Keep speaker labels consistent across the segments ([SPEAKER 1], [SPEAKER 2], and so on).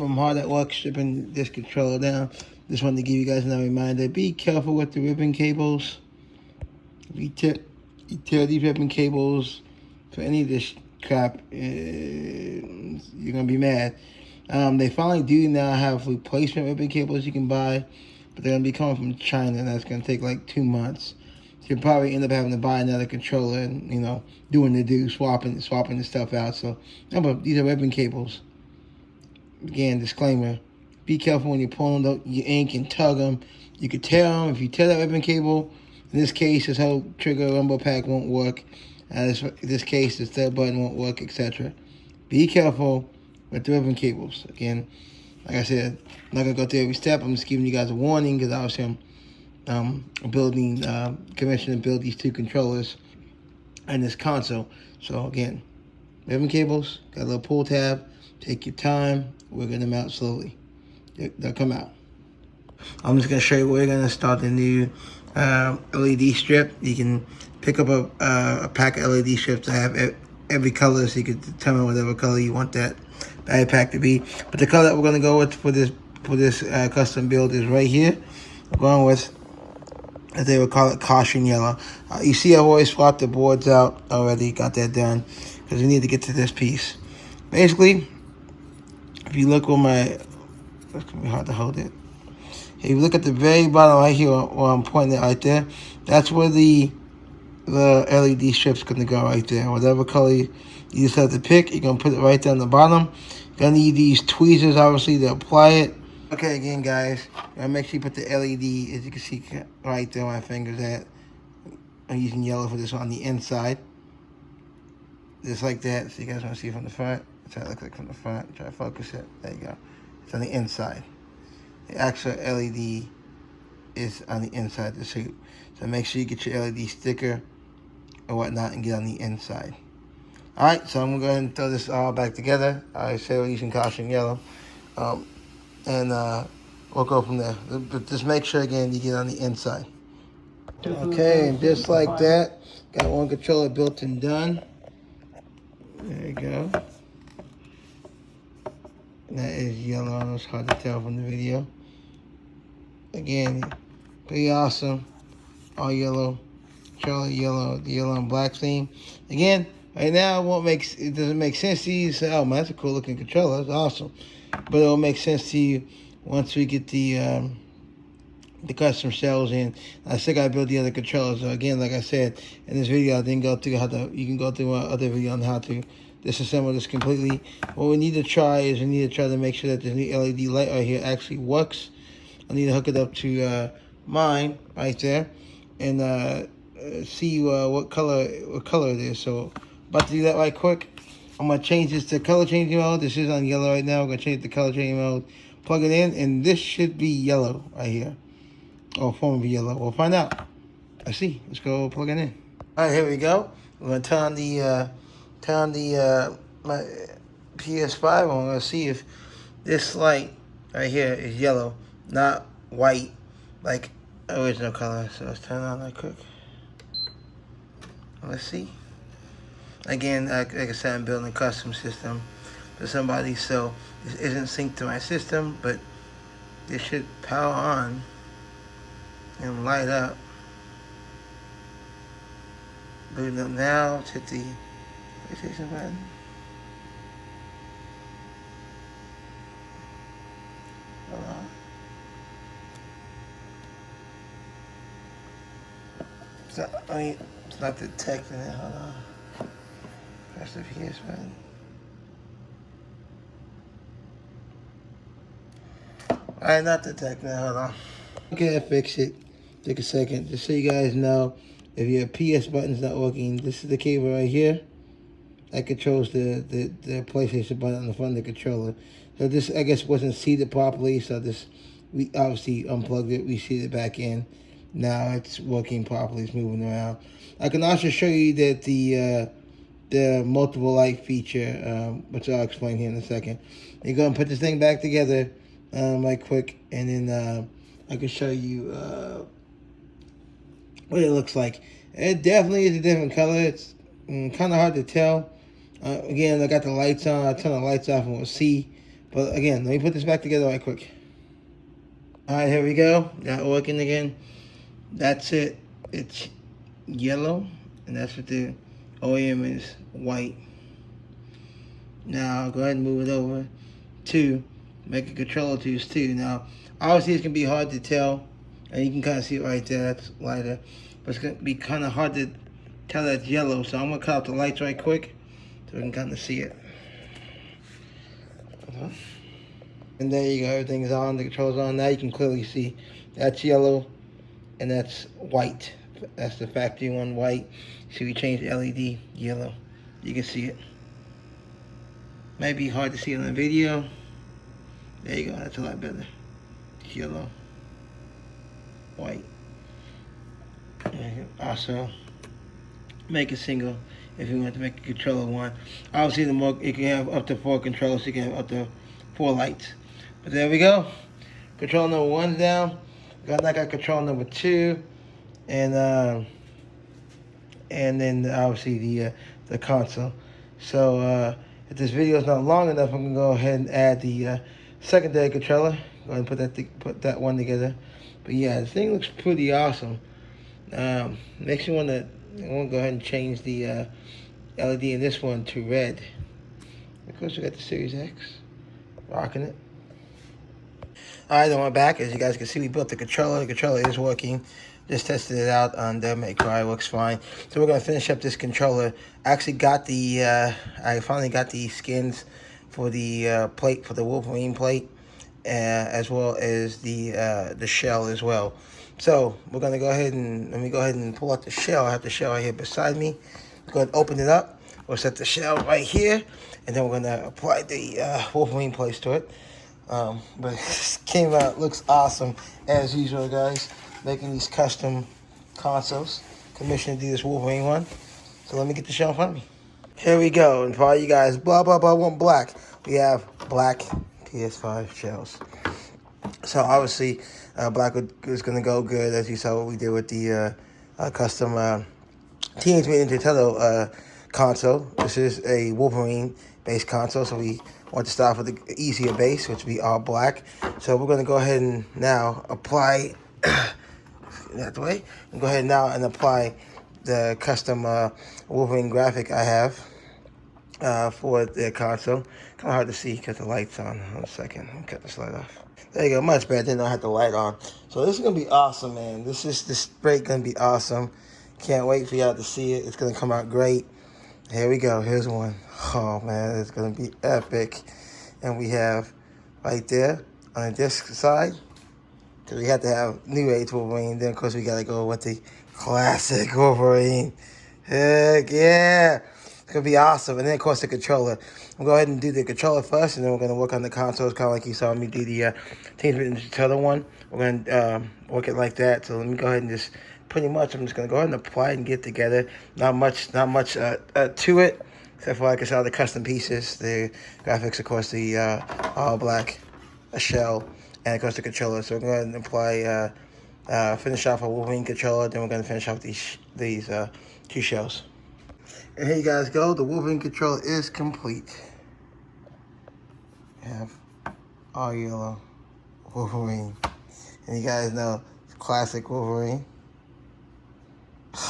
[SPEAKER 1] I'm hard at work stripping this controller down. Just wanted to give you guys another reminder. Be careful with the ribbon cables. If you tear these ribbon cables for any of this crap, you're going to be mad. They finally do now have replacement ribbon cables you can buy, but they're going to be coming from China, and that's going to take like 2 months. So you'll probably end up having to buy another controller and, doing the swapping the stuff out. So remember, these are ribbon cables. Again, disclaimer, be careful when you're pulling your ink and tug them. You could tear them. If you tear that ribbon cable, in this case, this whole trigger rumble pack won't work. In this case, this third button won't work, etc. Be careful with the ribbon cables. Again, like I said, I'm not going to go through every step. I'm just giving you guys a warning because obviously I'm commissioned to build these two controllers and this console. So again, ribbon cables, got a little pull tab. Take your time. Wiggle them out slowly. They'll come out. I'm just going to show you where we're going to start the new LED strip. You can pick up a pack of LED strips that have every color, so you can determine whatever color you want that battery pack to be. But the color that we're going to go with for this custom build is right here. We're going with, as they would call it, caution yellow. You see I've always swapped the boards out already. Got that done because we need to get to this piece. Basically, if you look where it's going to be hard to hold it. If you look at the very bottom right here where I'm pointing it right there, that's where the LED strip's going to go right there. Whatever color you just have to pick, you're going to put it right down the bottom. You're going to need these tweezers, obviously, to apply it. Okay, again, guys, make sure you put the LED, as you can see right there, my fingers at. I'm using yellow for this on the inside. Just like that, so you guys want to see it from the front. That's how it looks like from the front. Try to focus it. There you go. It's on the inside. The actual LED is on the inside of the suit. So make sure you get your LED sticker or whatnot and get on the inside. Alright, so I'm going to go ahead and throw this all back together. I said we're using caution yellow. And we'll go from there. But just make sure, again, you get on the inside. Okay, and just like that, got one controller built and done. There you go. That is yellow. It's hard to tell from the video. Again, pretty awesome. All yellow. Charlie yellow. The yellow and black theme. Again, right now it doesn't make sense to you. Say, oh man, that's a cool looking controller. That's awesome. But it'll make sense to you once we get the custom shells in. I still gotta build the other controllers. So again, like I said in this video, I didn't go through you can go through my other video on how to disassemble this completely. What we need to try is to make sure that this new LED light right here actually works. I need to hook it up to mine right there and see what color it is. So about to do that right quick. I'm gonna change this to color changing mode. This is on yellow right now. I'm gonna change it to color changing mode. Plug it in, and this should be yellow right here. Or form of yellow. We'll find out. Let's see. Let's go plug it in. All right, here we go. We're gonna turn my ps5 on. We're gonna see if this light right here is yellow, not white like original color. So let's turn it on right quick. Let's see. Again, like I said, I'm building a custom system for somebody, so this isn't synced to my system, but this should power on and light up. Booting up now. Let's hit the PlayStation button. Hold on. It's not detecting it. Hold on. Press the PS button. Alright, not detecting it. Hold on. Okay, I fix it. Take a second. Just so you guys know, if your PS button's not working, this is the cable right here that controls the PlayStation button on the front of the controller. So this, I guess, wasn't seated properly, so we obviously unplugged it, we seated it back in. Now it's working properly, it's moving around. I can also show you that the multiple light feature, which I'll explain here in a second. You're going to put this thing back together right quick, and then I can show you what it looks like. It definitely is a different color. It's kind of hard to tell. Again, I got the lights on. I turn the lights off and we'll see But again, let me put this back together right quick. All right, here we go. Got it working again. That's it. It's yellow, and that's what the OEM is, white. Now, I'll go ahead and move it over to make a controller to use too. Now, obviously it's going to be hard to tell, and you can kind of see it right there. That's lighter. But it's going to be kind of hard to tell that's yellow, so I'm going to cut out the lights right quick so we can kind of see it. And there you go, everything's on, the controller's on. Now you can clearly see that's yellow and that's white. That's the factory one, white. So we changed the LED yellow. You can see it. Might be hard to see on the video. There you go, that's a lot better. Yellow, white. And also, make a single if you want to make a controller one. Obviously, the more you can have up to 4 controllers, you can have up to 4 lights. But there we go. Controller number 1's down. I got controller number 2, and then obviously the console. So if this video is not long enough, I'm gonna go ahead and add the secondary controller. Go ahead and put that one together. But yeah, the thing looks pretty awesome. Makes me want to go ahead and change the LED in this one to red. Of course, we got the Series X, rocking it. Alright, then we're back. As you guys can see, we built the controller. The controller is working. Just tested it out on the make cry, works fine. So we're gonna finish up this controller. I actually got I finally got the skins for the plate, for the Wolverine plate, as well as the shell as well. So we're gonna go ahead and, let me go ahead and pull out the shell. I have the shell right here beside me. Go ahead and open it up. We'll set the shell right here, and then we're gonna apply the Wolverine plates to it. But it came out, looks awesome as usual, guys. Making these custom consoles. Commissioned to do this Wolverine one. So let me get the shell in front of me. Here we go. And for all you guys, blah, blah, blah, want black. We have black ps5 shells. So obviously, black is going to go good, as you saw what we did with the custom Teenage Mutant Ninja Turtle console. This is a Wolverine-based console, so we want to start with the easier base, which will be all black. So we're going to go ahead and now apply that way. And go ahead now and apply the custom Wolverine graphic I have for the console. Kind of hard to see because the light's on. Hold on a second. Let me cut this light off. There you go. Much better. Didn't know I had the light on. So this is gonna be awesome, man. This break gonna be awesome. Can't wait for y'all to see it. It's gonna come out great. Here we go. Here's one. Oh man, it's gonna be epic. And we have right there on the disc side, because we have to have new age Wolverine. Then of course we gotta go with the classic Wolverine. Heck yeah. It's gonna be awesome. And then of course the controller. We'll go ahead and do the controller first, and then we're gonna work on the consoles, kind of like you saw me do the Teenage Mutant Ninja Turtle one. We're gonna work it like that. So let me go ahead and just pretty much, I'm just gonna go ahead and apply it and get it together. Not much to it, except for, like I said, the custom pieces, the graphics, of course, the all black shell, and of course the controller. So we're gonna go ahead and apply, finish off a Wolverine controller. Then we're gonna finish off these 2 shells. And here you guys go. The Wolverine controller is complete. We have all yellow Wolverine, and you guys know classic Wolverine.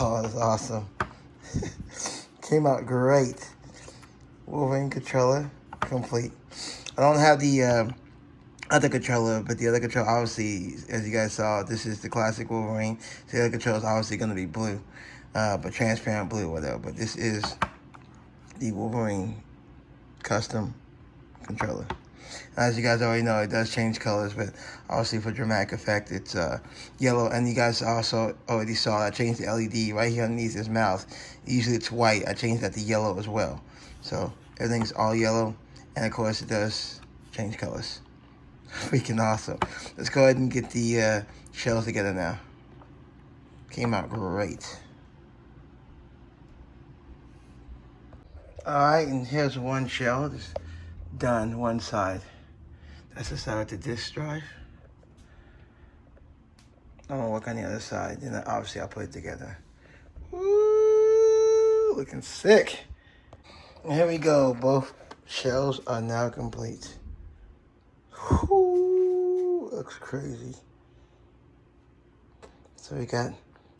[SPEAKER 1] Oh, that's awesome. Came out great. Wolverine controller complete. I don't have the other controller, but the other controller, obviously, as you guys saw, this is the classic Wolverine. So the other controller is obviously going to be blue, but transparent blue, whatever. But this is the Wolverine custom controller. As you guys already know, it does change colors, but obviously for dramatic effect, it's yellow. And you guys also already saw I changed the LED right here underneath his mouth. Usually it's white. I changed that to yellow as well. So everything's all yellow, and of course it does change colors. Freaking awesome. Let's go ahead and get the shells together now. Came out great. Alright, and here's one shell. Just done, one side. That's the side with the disk drive. I'm gonna work on the other side, then obviously I'll put it together. Woo, looking sick. And here we go, both shells are now complete. Ooh, looks crazy. So we got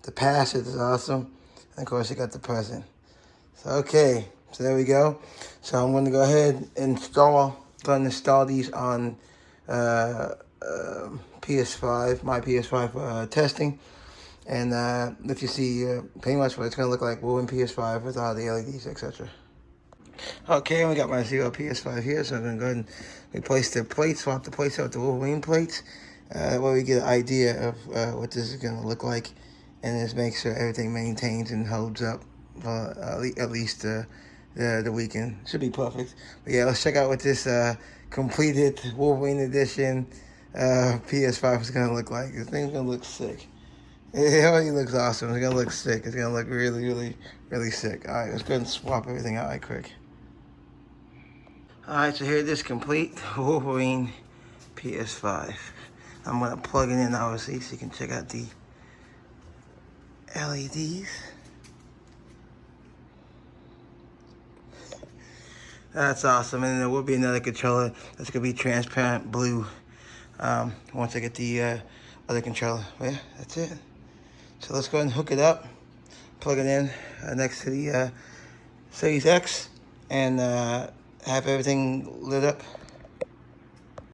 [SPEAKER 1] the past, which is awesome. And of course, you got the present. So, okay, so there we go. So I'm going to go ahead and install these on ps5, my ps5 testing. And if you see pretty much what it's going to look like, Wolverine ps5 with all the LEDs, etc. Okay, and we got my Zero ps5 here, so I'm going to go ahead and replace the plates, swap the plates out with the Wolverine plates. That way we get an idea of what this is going to look like, and just make sure everything maintains and holds up for at least the weekend. Should be perfect. But yeah, let's check out what this completed Wolverine edition ps5 is going to look like. This thing's going to look sick. It already looks awesome. It's going to look sick. It's going to look really, really, really sick. All right, let's go ahead and swap everything out right quick. All right, so here it is, complete Wolverine ps5. I'm going to plug it in, obviously, so you can check out the LEDs. That's awesome. And there will be another controller that's going to be transparent blue once I get the other controller. But yeah, that's it. So let's go ahead and hook it up, plug it in next to the Series X, and have everything lit up.